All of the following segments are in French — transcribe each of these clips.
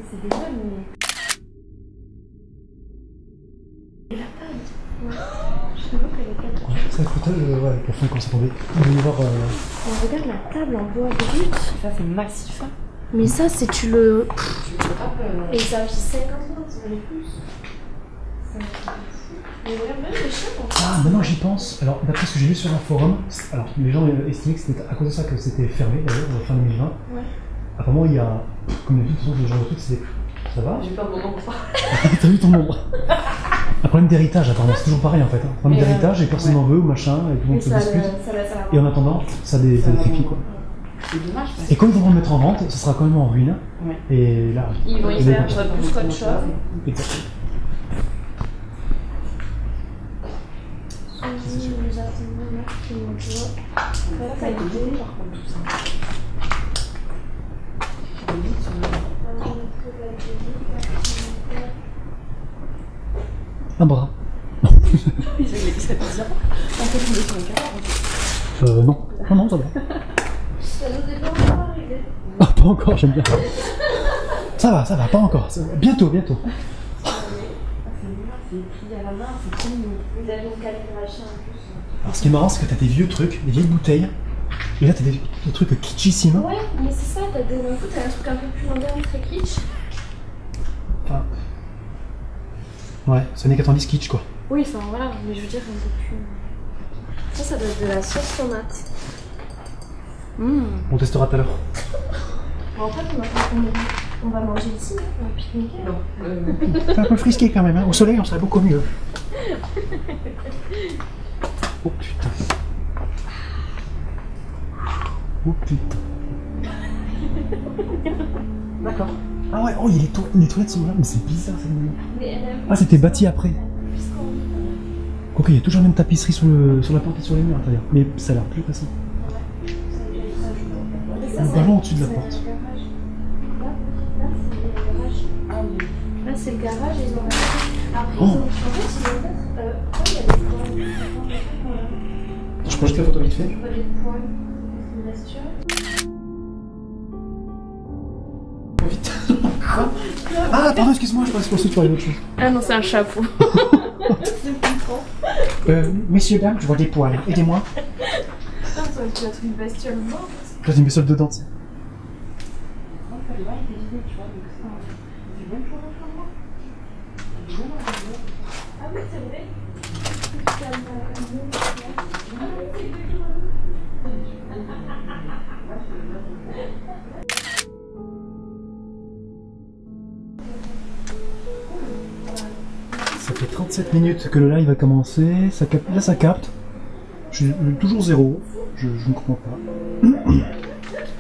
C'est déjà, mais... Et la table. Ouais. Je t'avoue qu'elle est pas... Ouais, c'est un fauteuil, ouais, avec la fin quand c'est tombé. Il doit y avoir... On regarde la table en bois brut. Ça c'est massif. Hein. Mais ça, c'est tu le... Tu le tapes, Et ça fait 50 ans, ça valait plus. Mais regarde même les chiens. Ah, maintenant j'y pense. Alors, d'après ce que j'ai lu sur un forum, alors les gens estimaient que c'était à cause de ça que c'était fermé, d'ailleurs, fin 2020. Ouais. Apparemment, il y a... Comme d'habitude, de toute façon, le genre de truc, c'est... Ça va? J'ai pas mon nom pour ça. T'as vu ton nombre? Un problème d'héritage, apparemment, c'est toujours pareil en fait. Un problème d'héritage et personne n'en veut ou machin, et tout le monde se dispute. Et en attendant, ça décrépit quoi. C'est dommage. Et quand ils vont le mettre en vente, ce sera quand même en ruine. Ouais. Et là, ils vont y faire plus qu'autre chose. Exactement. Nous attendons Marc qui nous doit valider. Un bras. Il fait ça bizarre. En fait, on est sur le cadre. Non. Non, ça va. Ça nous est pas encore arrivé. Ah, pas encore, j'aime bien. Ça va, pas encore. Bientôt. C'est écrit à la main, c'est trop mignon. Vous avez une calibration en plus. Alors, ce qui est marrant, c'est que t'as des vieux trucs, des vieilles bouteilles. Et là, t'as des trucs kitschissimes. Ouais, mais c'est ça, t'as d'un coup, t'as un truc un peu plus moderne, très kitsch. Enfin... Ouais, c'est années 90 kitsch quoi. Oui, enfin voilà, mais je veux dire un peu plus... Ça doit être de la sauce tomate. On testera tout à l'heure. En fait, on va manger ici, on va pique-niquer. Non. C'est un peu frisqué quand même, hein. Au soleil on serait beaucoup mieux. Oh putain. Oh putain. D'accord. Ah ouais, oh les toilettes sont là, mais c'est bizarre cette nuit. Ah c'était bâti après. Ok, il y a toujours la même tapisserie sur la porte et sur les murs à l'intérieur. Mais ça a l'air plus récent. Le ballon au-dessus de la porte. Là, c'est le garage, ils ont après, Oh. ils ont changé, il y a des poils. Je peux jeter la photo vite fait. Je vois des poils. Une vesture. Vite. Ah pardon, excuse-moi, je pensais que tu parlais d'autre chose. Ah non, c'est un chapeau. Messieurs, dames, je vois des poils. Aidez-moi. Ça aurait pu être une bestiole morte. J'ai une bestiole dedans. Ah oui, c'est vrai. Ça fait 37 minutes que le live a commencé. Là, ça capte. Je suis toujours zéro. Je ne comprends pas.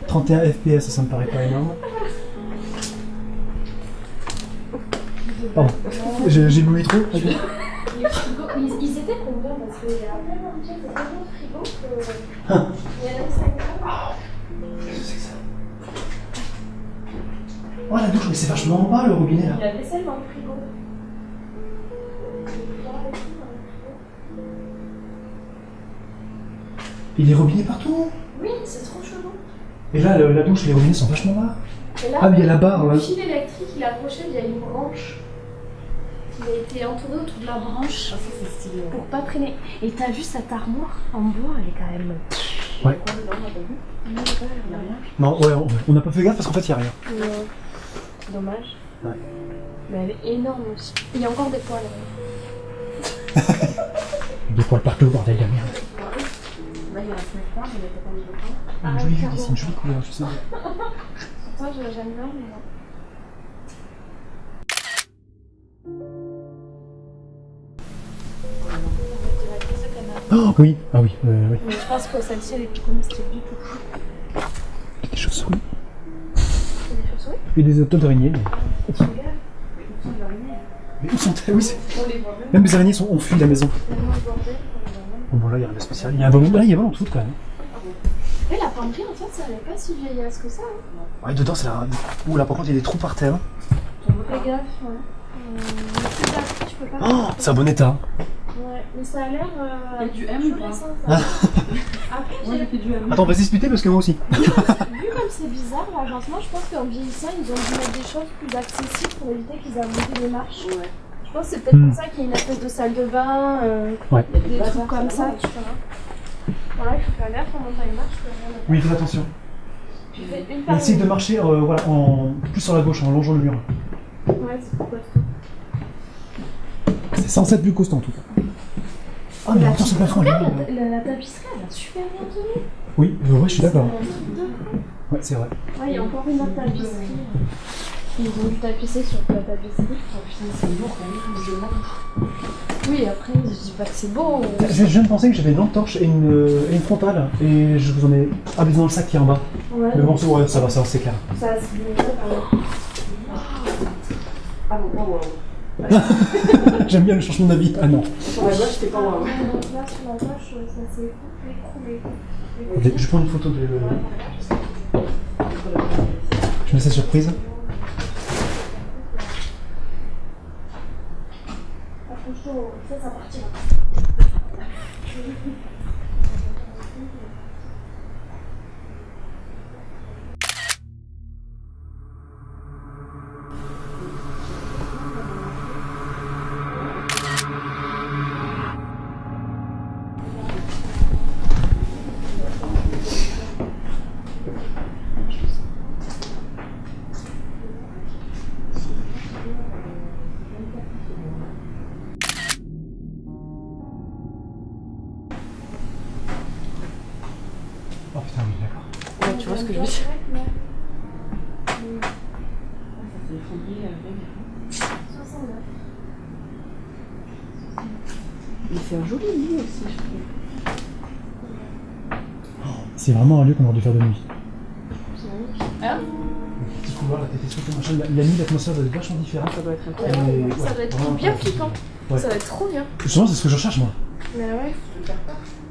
31 FPS, ça me paraît pas énorme. Pardon. J'ai loué trop. Les frigos, ils étaient combien? Parce qu'il y a tellement de pièces, tellement de frigos que... Il y en a 5 grammes. Qu'est-ce que c'est que ça? Oh la douche, mais c'est vachement bas le robinet là. Il y a la vaisselle dans le frigo. Il y a des robinets partout. Oui, c'est trop chelou. Et là, la douche et les robinets sont vachement bas. Et là, Ah, mais il y a la barre. le Ouais. fil électrique, il est accroché, il y a une branche. Il a été entouré autour de la branche Ah, ça c'est stylé. pour pas traîner. Et t'as vu cette armoire en bois, elle est quand même... Ouais. Non, Il y a rien. Non, ouais, on n'a pas fait gaffe parce qu'en fait, il n'y a rien. Dommage. Ouais. Mais elle est énorme aussi. Il y a encore des poils. Des poils partout, bordel de merde. Là, il y a un fenêtre là, mais il était pas mis le temps. Ah, Une jolie vue carreau. d'ici, une jolie couleur, je sais. Pourtant, j'aime bien, mais non. Oh oui, ah oui, oui. Mais je pense que celle-ci, elle est plus comestible du tout. Des chauves-souris. C'est des chauves-souris? Et des autos d'araignées. Tu regardes? Mais où sont-elles? Oui, On les voit même. même les araignées ont fui de la maison. Tellement bordel. Bon, bon là, il y a rien de spécial. Il y a un ballon, là, il y a un ballon de foot quand même. Et la penderie, en fait, ça n'est pas si vieillasse que ça. Hein. Ouais, dedans, c'est la. Ouh là, par contre, il y a des trous par terre. Fais gaffe, ouais. Le plastique, tu peux pas. Oh, c'est un bon état. Ouais, mais ça a l'air. Il y a du M ou joli, pas? ça. Ah. Après, Moi j'ai fait du M. Attends, on va se disputer parce que moi aussi. vu comme c'est bizarre, l'agencement, je pense qu'en vieillissant, ils ont dû mettre des choses plus accessibles pour éviter qu'ils aient monté les marches. Ouais. Je pense que c'est peut-être pour ça qu'il y a une espèce de salle de bain, Ouais. des trucs comme ça, tu vois. Voilà, il faut faire gaffe en montant les marches. Oui, fais attention. Tu fais une Et par essaye de marcher voilà, plus sur la gauche, en longeant le mur. Ouais, c'est pour costaud. C'est censé être plus costaud en tout cas. Ah, mais attends, ce plafond, elle est Regarde, bien. la tapisserie, elle a super bien tenu. Oui, ouais, je suis d'accord. C'est un truc de fou. Ouais, c'est vrai. Ouais, il y a encore une autre tapisserie. Ils ont dû tapisser sur la tapisserie. Oh putain, c'est lourd quand même, je marche. Oui, après, je dis pas que c'est beau. Je viens de penser que j'avais une lampe torche et une frontale, et je vous en ai abusé dans le sac qui est en bas. Ouais, Mais bon, ouais, ça va, c'est clair. ça c'est bien, pardon. Ah bon, wow, wow. J'aime bien le changement d'avis. Ah non. Sur la gauche, c'était pas wow. Ouais, donc là, sur la gauche, ça s'est écroulé. Ok, je prends une photo de. Je mets ça surprise. Franchement, ça partira. Oh putain, oui, d'accord. Ouais, tu vois ce que je veux dire? Ouais. Ça s'est effondré avec. 69. Mais c'est un joli lit aussi, je trouve. C'est vraiment un lieu qu'on aurait dû faire de nuit. Hein? Le petit couloir, la tête est machin, il a mis l'atmosphère doit être vachement différente. Ça doit être incroyable. Mais, Ça doit être vraiment bien incroyable. piquant. Ouais. Ça va être trop bien. Justement, c'est ce que je recherche moi. Mais ouais.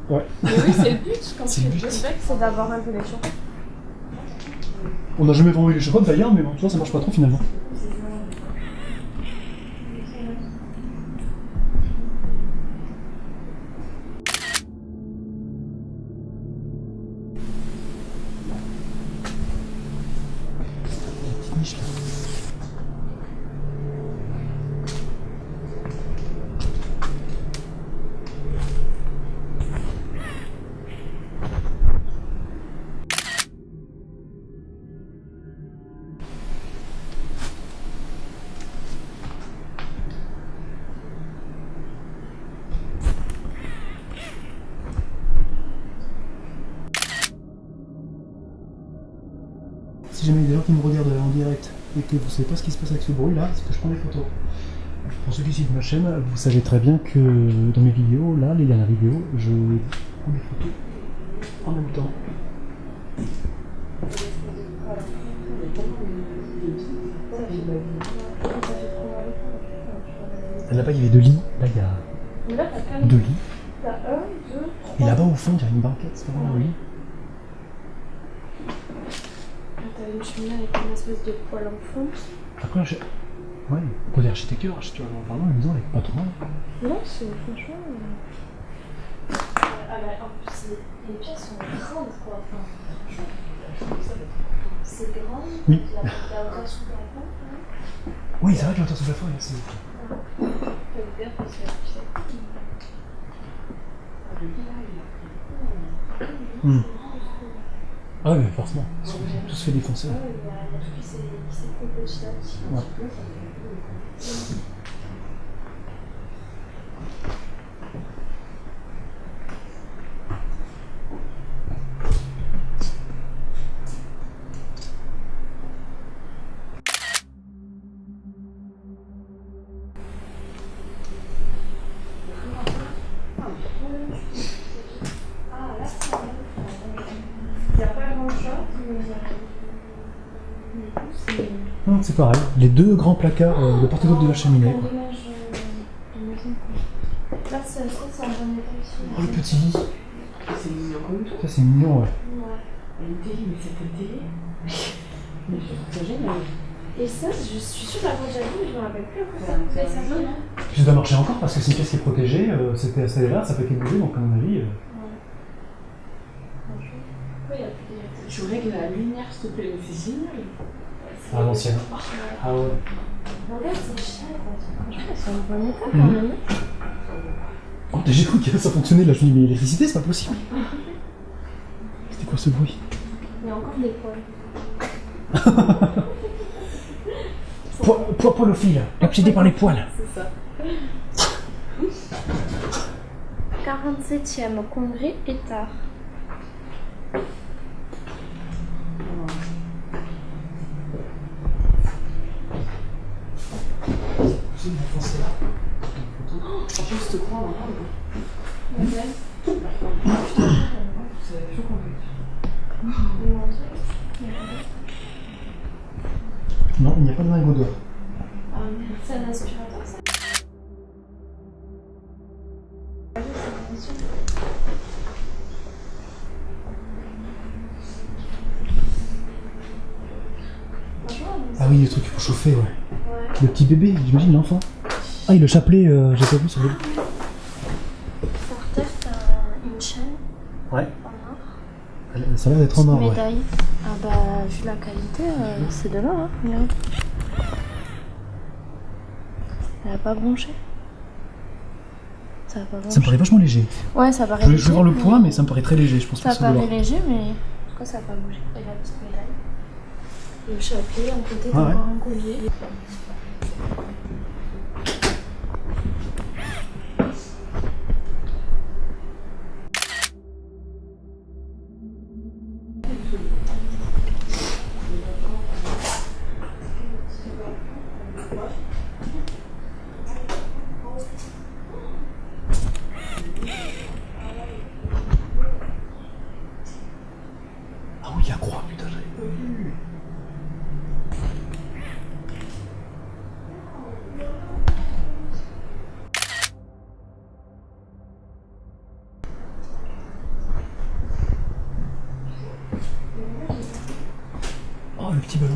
Ouais. Mais oui, c'est le but quand C'est tu le fais but. du bec, c'est d'avoir un peu les choses. On n'a jamais vraiment eu les chocottes d'ailleurs, mais bon, tu vois, ça marche pas trop finalement. Petite niche là. Si jamais il y a des gens qui me regardent en direct et que vous ne savez pas ce qui se passe avec ce bruit là, c'est que je prends des photos. Pour ceux qui suivent ma chaîne, vous savez très bien que dans mes vidéos, là, les dernières vidéos, je prends des photos en même temps. Là-bas, il y avait 2 lits. Là, il y a Mais là, t'as plein de. 2 lits. T'as 1, 2, 3. Et là-bas, au fond, il y a une banquette. C'est vraiment un lit. T'as une cheminée avec une espèce de poêle en fond. Après, ouais, côté architecture, vraiment, une maison avec pas trop mal. Non, c'est franchement. Ah bah, en plus, les pièces sont grandes quoi. Enfin, c'est grand. Oui. La hauteur sous plafond. Oui, c'est vrai que l'auteur sous plafond, c'est. Faites gaffe parce que tu sais. Ah oui, forcément. Tout se fait défoncer. Ouais, il y a tout qui s'est fait petit à petit. Ouais. C'est pareil. Les deux grands placards de part et d'autre de la cheminée. Quoi. Dommage de maison, quoi. Là, ça se trouve, c'est un bon état aussi. Oh, le petit lit. C'est mignon comme tout. Ça, c'est mignon, ouais. Ouais. Une télé, mais c'était une télé. Mais je trouve ça génial. Et ça, je suis sûre d'avoir déjà vu, mais je me rappelle plus après ça. Ouais, Mais c'est ça un vient. Puis ça doit marcher encore parce que c'est une pièce qui est protégée. C'était installé là, ça peut être bougé, donc à mon avis. Pourquoi il y a plus d'électricité? Je voudrais que la lumière, s'il te plaît, mais c'est génial. À l'ancienne. Ah ouais. Regarde, c'est cher. Franchement, c'est un bon état quand Mhm. même. Oh, j'ai cru que ça fonctionnait là. Je me dis, mais l'électricité, c'est pas possible. C'était quoi ce bruit? Il y a encore des poils. Poilophile, obsédé par les poils. C'est ça. 47e congrès Étard. J'ai une enfance là. Franchement, je te crois, on va Ouais. C'est chaud qu'on fait. Non, il n'y a pas de lingot d'or. Ah merde, c'est un aspirateur ça? Ah oui, le truc pour chauffer, ouais. Ouais. Le petit bébé, j'imagine l'enfant. Ah, il le chapelet, j'ai pas vu sur le. Par terre, t'as une chaîne Ouais. en or. Ça a l'air d'être en or, ouais. Médaille. Ah bah, vu la qualité, c'est de l'or, hein. Regarde. Elle a pas bronché. Ça a pas bronché. Ça me paraît vachement léger. Ouais, ça paraît Je léger. vais voir le poids, mais ça me paraît très léger, je pense Ça que c'est de l'or. paraît léger, mais pourquoi ça a pas bougé? Et la petite médaille. Le chapelet, à côté, t'as Ah ouais. encore un collier. Ah oui, la croix, putain, j'avais pas vu. Oh, le petit ballon.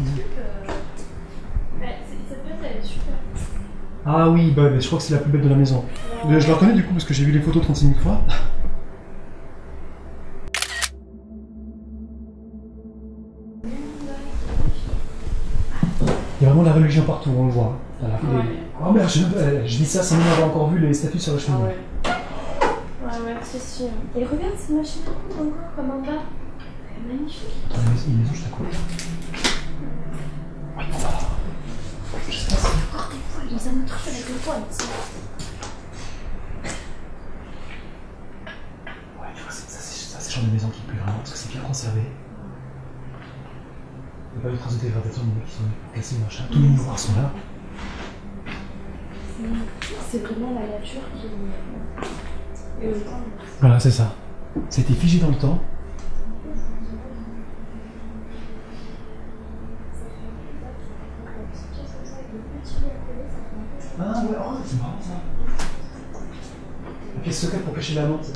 Cette pièce, elle est super. Ah oui, bah, je crois que c'est la plus belle de la maison. Je la reconnais du coup parce que j'ai vu les photos 36 000 fois. Il y a vraiment de la religion partout, on le voit. Voilà. Oh merde, je dis ça sans même avoir encore vu les statues sur la Ah cheminée. ouais. Ouais, c'est sûr. Et regarde cette machine à coudre encore, comme en bas. Elle est magnifique. Attends, il y a une maison juste à côté. Ouais, bon, bah, je sais pas si... Encore des poils, ils ont un truc avec les poils. Ça. Ouais, tu vois, ça, c'est le genre de maison qui me plaît vraiment parce que c'est bien conservé. Il n'y a pas de traces de dégradation de qui sont cassés, machin. Tous les miroirs sont là. C'est vraiment la nature qui. Et le temps. Voilà, c'est ça. C'était figé dans le temps. Ah ouais, oh, c'est marrant ça. La pièce secrète pour cacher la menthe.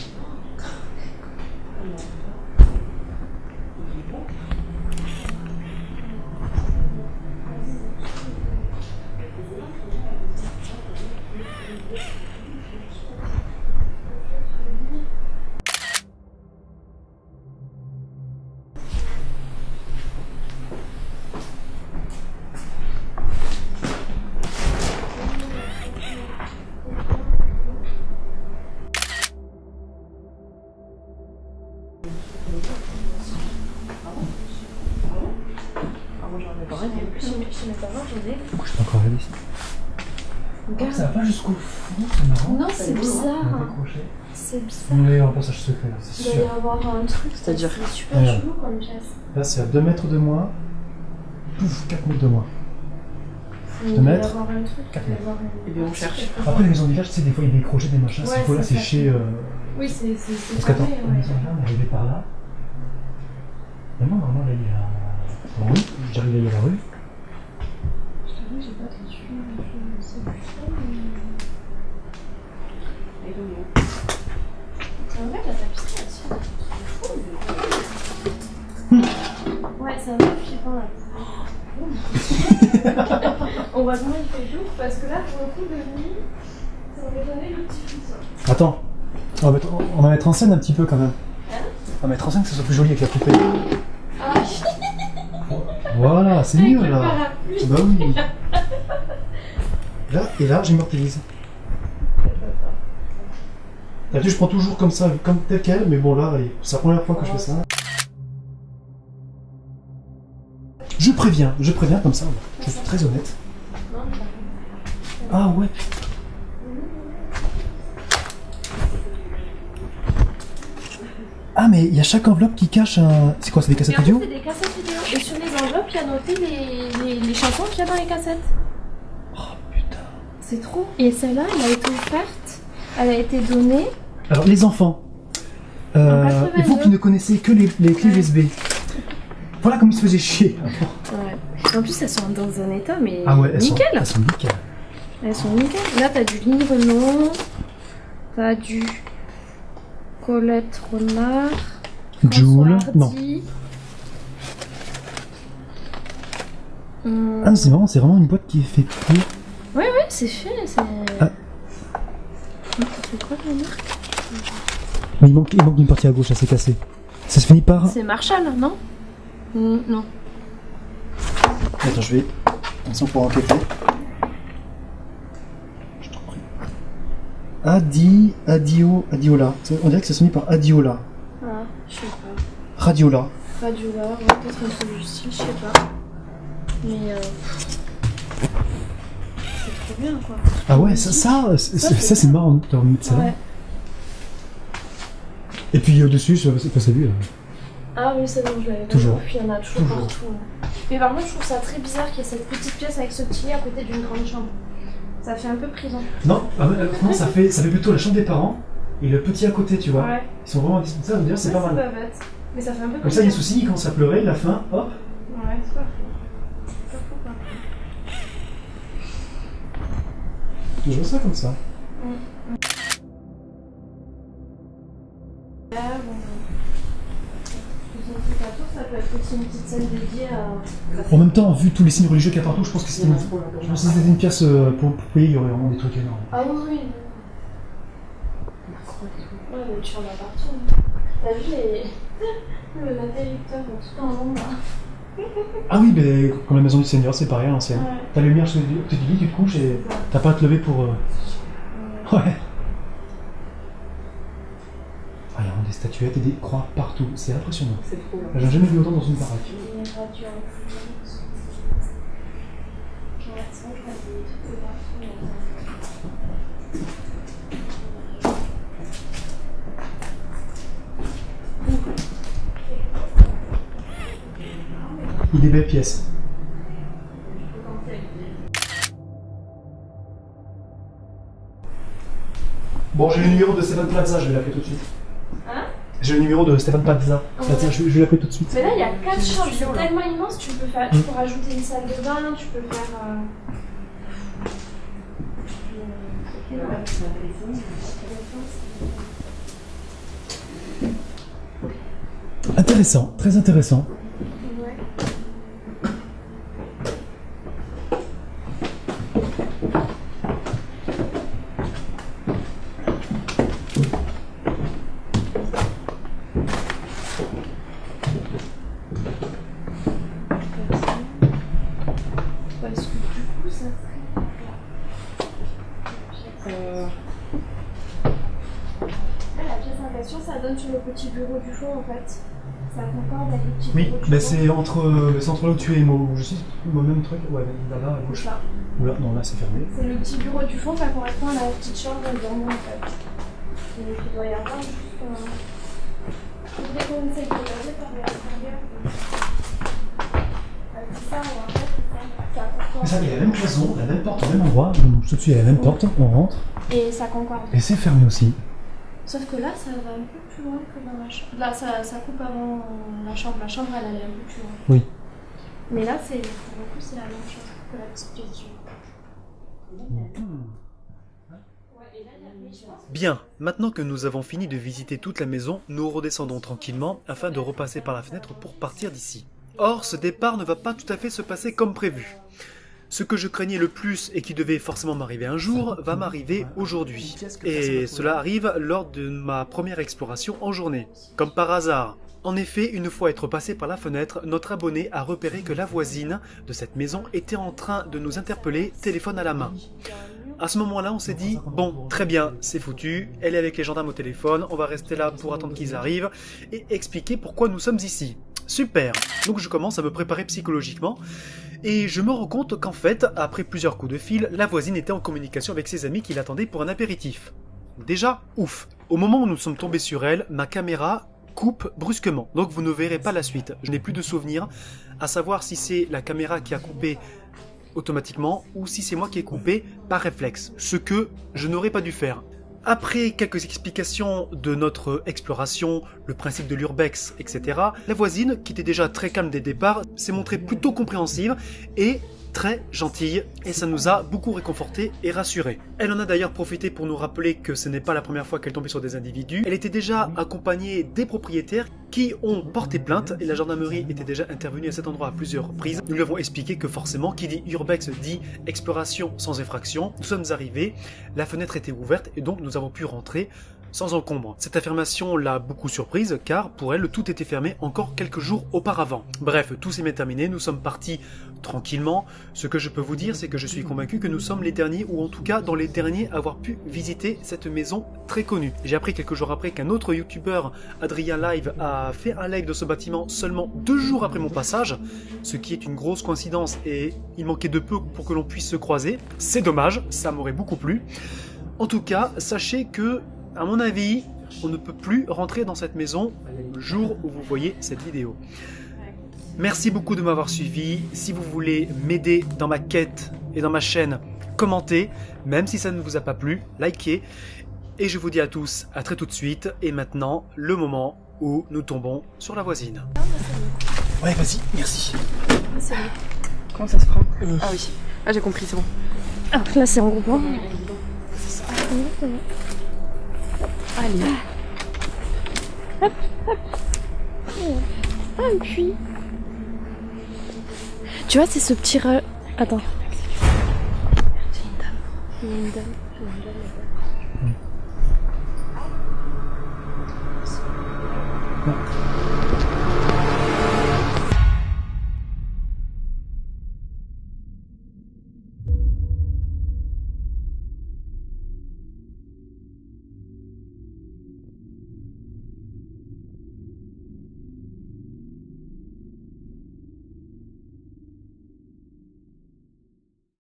Ah, moi, j'en ai pas rêvé. Chez mes parents, j'en ai. Pourquoi je peux encore regarder ici? Regarde. Ça va pas jusqu'au fond, c'est marrant. Non, c'est On bizarre. va accrocher. C'est bizarre. Oui, un passage secret, là, c'est Il doit y sûr. avoir un truc. C'est-à-dire C'est super Regarde. chelou comme pièce. Là, c'est à 2 mètres de moins. Pouf, 4 mètres de moins. Il Deux doit y mètres. avoir un truc. Quatre Il doit y avoir Eh bien, on cherche. Après, les maisons de village, tu sais, des fois, il y a des crochets, des machins. Ouais, Cette fois-là, c'est c'est ça. chez. Oui, c'est. Parce qu'attends, pareil, la ouais. maison là, on est arrivé par là. Et moi, normalement, là, il y a. Bon, oui, j'arrive là, il y a la rue. On voit comment il fait jour parce que là, pour le coup, de nuit, ça aurait donné le petit frisson. Attends, on va mettre en scène un petit peu quand même. On va mettre en scène que ça soit plus joli avec la poupée. Ah, Voilà, c'est avec mieux le là. parapluie. Bah oui. Là, et là, j'immortalise. D'habitude, je prends toujours comme ça, comme tel quel, mais bon là, c'est la première fois que je fais ça. Je préviens comme ça, je suis très honnête. Ah ouais, putain. Ah mais il y a chaque enveloppe qui cache un... C'est quoi, c'est des cassettes Et en fait, vidéo? c'est des cassettes vidéo. Et sur les enveloppes, il y a noté les chansons qu'il y a dans les cassettes. Oh putain. C'est trop. Et celle-là, elle a été offerte. Elle a été donnée. Alors les enfants, et vous qui ne connaissez que les clés USB, voilà comme ils se faisaient chier. Ouais. En plus, elles sont dans un état, mais Ah ouais, elles nickel. sont nickel. Elles sont nickel. Là, t'as du livre long. T'as du Colette Renard. Joule, François non. Hardy. Ah mais c'est marrant, c'est vraiment une boîte qui est faite pour... Ouais, c'est fait. C'est... Ah. C'est quoi la marque? Mais il manque une partie à gauche, là c'est cassé. Ça se finit par... C'est Marshall, non? Non. Attends, je vais... Attention pour enquêter. Je t'en prie. Adiola. On dirait que ça se finit par Adiola. Ah, je sais pas. Radiola. Radiola, peut-être un truc du style, je sais pas. Mais c'est trop bien quoi. Ah ouais, ça c'est marrant de remettre ça là. Ouais. Et puis au-dessus, c'est pas celui là. Ah oui, c'est bon, je l'avais Toujours. vu. Il y en a toujours partout. Ouais. Mais par contre, je trouve ça très bizarre qu'il y ait cette petite pièce avec ce petit lit à côté d'une grande chambre. Ça fait un peu prison. Non, non ça fait plutôt la chambre des parents et le petit à côté, tu vois. Ouais. Ils sont vraiment dispensables, d'ailleurs c'est pas mal. C'est pas bête. Mais ça fait un peu Comme ça, il y a souci, il commence à pleurer, la fin, hop. Ouais, c'est pas fou. Je vois ça comme ça. Ça peut être aussi une petite scène dédiée à... En même temps, vu tous les signes religieux qu'il y a partout, je pense que c'était une pièce pour payer, il y aurait vraiment des trucs énormes. Ah oui. Ouais, mais tu en as partout. T'as vu l'interrupteur tout en long là? Ah oui, mais comme la maison du Seigneur, c'est pareil à l'ancienne. Ouais. T'as la lumière sur le lit, tu te couches et t'as pas à te lever pour... Ouais. Ah, il y a vraiment des statuettes et des croix partout, c'est impressionnant. C'est trop là. J'ai jamais vu autant dans une baraque. Les radios en plus. Ouais, c'est vrai que t'as des trucs de partout. Il y a des belles pièces. Bon, j'ai le numéro de Stéphane Plaza, je vais l'appeler tout de suite. Hein? J'ai le numéro de Stéphane Plaza. Ouais. Tiens, je vais l'appeler tout de suite. Mais là, il y a 4 chambres, c'est tellement immense, tu peux rajouter une salle de bain, tu peux faire... Intéressant, très intéressant. Ouais. Parce que du coup, ça Là, la pièce en question, ça donne sur le petit bureau du fond en fait. Ça concorde avec le petit Oui, bureau du bah fond. c'est entre là où tu es, moi, je sais, moi même truc, ouais, là-bas à gauche. Ça. Oula, non, là c'est fermé. C'est le petit bureau du fond, ça correspond à la petite chambre dormant en fait. Donc il doit y avoir juste faudrait qu'on essaye de regarder par l'extérieur. C'est ça, en fait, c'est ça. Mais ça, il y a la même cloison, la même porte au même endroit, donc tout de suite il y a la même porte, on rentre, Et ça concorde. et c'est fermé aussi. Sauf que là, ça va un peu plus loin que dans la chambre. Là, ça coupe avant la chambre. La chambre, elle allait un peu plus loin. Oui. Mais là, pour le coup, c'est la même chose que la petite pièce du... Bien, maintenant que nous avons fini de visiter toute la maison, nous redescendons tranquillement afin de repasser par la fenêtre pour partir d'ici. Or, ce départ ne va pas tout à fait se passer comme prévu. Ce que je craignais le plus et qui devait forcément m'arriver un jour, va m'arriver aujourd'hui. Et cela arrive lors de ma première exploration en journée. Comme par hasard. En effet, une fois être passé par la fenêtre, notre abonné a repéré que la voisine de cette maison était en train de nous interpeller, téléphone à la main. À ce moment-là, on s'est dit, bon, très bien, c'est foutu, elle est avec les gendarmes au téléphone, on va rester là pour attendre qu'ils arrivent et expliquer pourquoi nous sommes ici. Super. Donc je commence à me préparer psychologiquement et je me rends compte qu'en fait, après plusieurs coups de fil, la voisine était en communication avec ses amis qui l'attendaient pour un apéritif. Déjà, ouf. Au moment où nous sommes tombés sur elle, ma caméra coupe brusquement, donc vous ne verrez pas la suite. Je n'ai plus de souvenir, à savoir si c'est la caméra qui a coupé automatiquement ou si c'est moi qui ai coupé par réflexe, ce que je n'aurais pas dû faire. Après quelques explications de notre exploration, le principe de l'urbex, etc., la voisine, qui était déjà très calme dès le départ, s'est montrée plutôt compréhensive et très gentille, et ça nous a beaucoup réconfortés et rassurés. Elle en a d'ailleurs profité pour nous rappeler que ce n'est pas la première fois qu'elle tombait sur des individus. Elle était déjà accompagnée des propriétaires qui ont porté plainte, et la gendarmerie était déjà intervenue à cet endroit à plusieurs reprises. Nous lui avons expliqué que forcément, qui dit urbex dit exploration sans effraction. Nous sommes arrivés, la fenêtre était ouverte, et donc nous avons pu rentrer sans encombre. Cette affirmation l'a beaucoup surprise, car pour elle, tout était fermé encore quelques jours auparavant. Bref, tout s'est bien terminé, nous sommes partis tranquillement. Ce que je peux vous dire, c'est que je suis convaincu que nous sommes les derniers, ou en tout cas dans les derniers à avoir pu visiter cette maison très connue. J'ai appris quelques jours après qu'un autre youtubeur, Adrien Live, a fait un live de ce bâtiment seulement 2 jours après mon passage, ce qui est une grosse coïncidence et il manquait de peu pour que l'on puisse se croiser. C'est dommage, ça m'aurait beaucoup plu. En tout cas, sachez que à mon avis, on ne peut plus rentrer dans cette maison le jour où vous voyez cette vidéo. Merci beaucoup de m'avoir suivi. Si vous voulez m'aider dans ma quête et dans ma chaîne, commentez. Même si ça ne vous a pas plu, likez. Et je vous dis à tous, à très tout de suite. Et maintenant, le moment où nous tombons sur la voisine. Ouais, vas-y, merci. C'est bon. Comment ça se prend? Ah oui. Ah, j'ai compris, c'est bon. Alors là, c'est en groupement. Allez. Hop, hop. Ah, et puis... Tu vois, c'est ce petit... Attends. C'est une dame. Il y a une dame. Non.